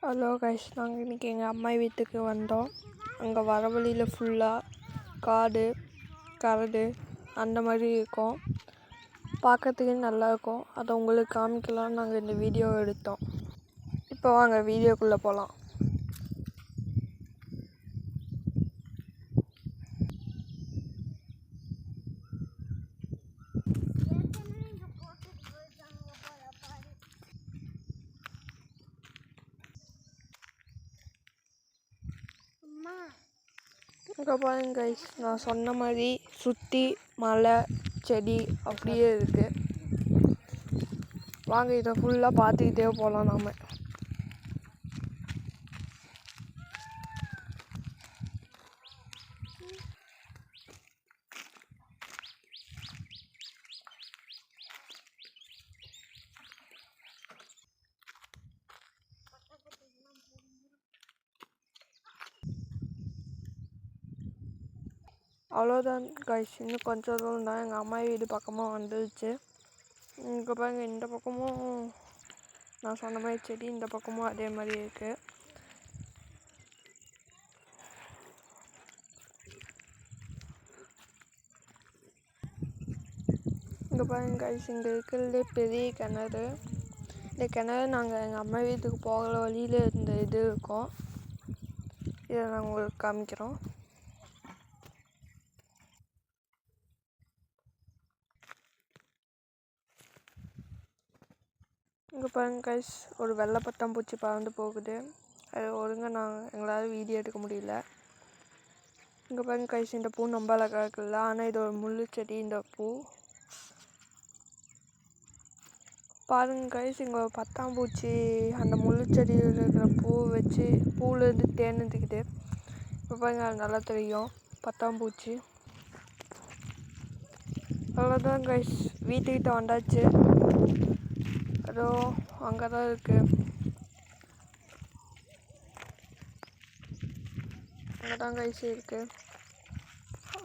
Hello guys, நாங்கள் இன்றைக்கி எங்கள் அம்மா வீட்டுக்கு வந்தோம். அங்கே வர வழியில் ஃபுல்லாக காடு கரடு அந்த மாதிரி இருக்கும். பார்க்கறதுக்கு நல்லாயிருக்கும். அதை உங்களுக்கு காமிக்கலாம்னு நாங்கள் இந்த வீடியோ எடுத்தோம். இப்போ வாங்க வீடியோக்குள்ளே போகலாம். இங்கே பாருங்க கைஸ், நான் சொன்ன மாதிரி சுற்றி மலை செடி அப்படியே இருக்குது. வாங்க இதை ஃபுல்லாக பார்த்துக்கிட்டே போகலாம். நாம் அவ்வளோதான் கைஸ், இன்னும் கொஞ்சம் தூரம் தான் எங்கள் அம்மா வீடு பக்கமாக வந்துடுச்சு. இங்கே பாருங்க, இந்த பக்கமும் நான் சொன்ன மாதிரி செடி, இந்த பக்கமும் அதே மாதிரி இருக்குது. இங்கே பாருங்க கைஸ், இங்கே இருக்கிறதுலே பெரிய கிணறு. இந்த கிணறு நாங்கள் எங்கள் அம்மா வீட்டுக்கு போகிற வழியில் இந்த இது இருக்கும். இதை நாங்கள் உங்களுக்கு காமிக்கிறோம். இங்கே பாருங்க கைஸ், ஒரு வெள்ளை பட்டாம்பூச்சி பறந்து போகுது. அது ஒழுங்காக எங்களால் வீடியோ எடுக்க முடியல. இங்கே பாருங்க கைஸ், இந்த பூ ரொம்ப அழகாக இருக்குல்ல, ஆனால் இது ஒரு முள்ளு செடி. இந்த பூ பாருங்க கைஸ், இங்கே ஒரு பட்டாம்பூச்சி அந்த முள்ளு செடியில் இருக்கிற பூ வச்சு பூவிலேருந்து தேர்ந்துக்கிட்டு. இப்போ பாருங்க, அது நல்லா தெரியும் பட்டாம்பூச்சி. அவ்வளோதான் கைஸ், வீட்டுக்கிட்ட வந்தாச்சு. அதோ அங்கே தான் இருக்குது. அங்கே தான் கைஸ் இருக்குது.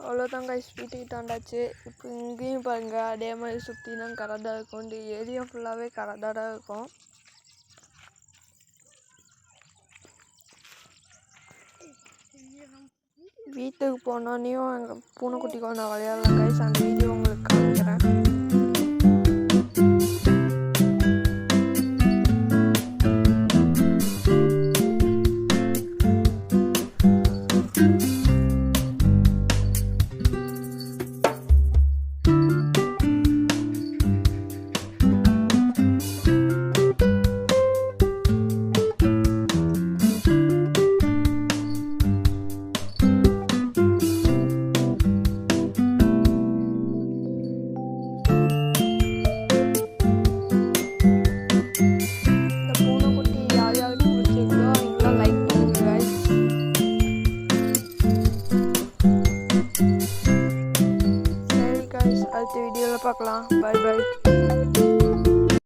அவ்வளோதான் கைஸ், வீட்டுக்கிட்ட வந்தாச்சு. இப்போ இங்கேயும் பாருங்கள், அதே மாதிரி சுற்றினா கரெக்டாக இருக்கும். இந்த ஏரியா ஃபுல்லாகவே கரெக்டாக தான் இருக்கும். வீட்டுக்கு போனோன்னையும் எங்கள் பூனைக்குட்டி கொஞ்சம் விளையாடலாம் கைஸ். அந்த வீடியோ உங்களுக்கு காமிக்கிறேன். அடுத்த வீடியோவில் பார்க்கலாம். Bye by.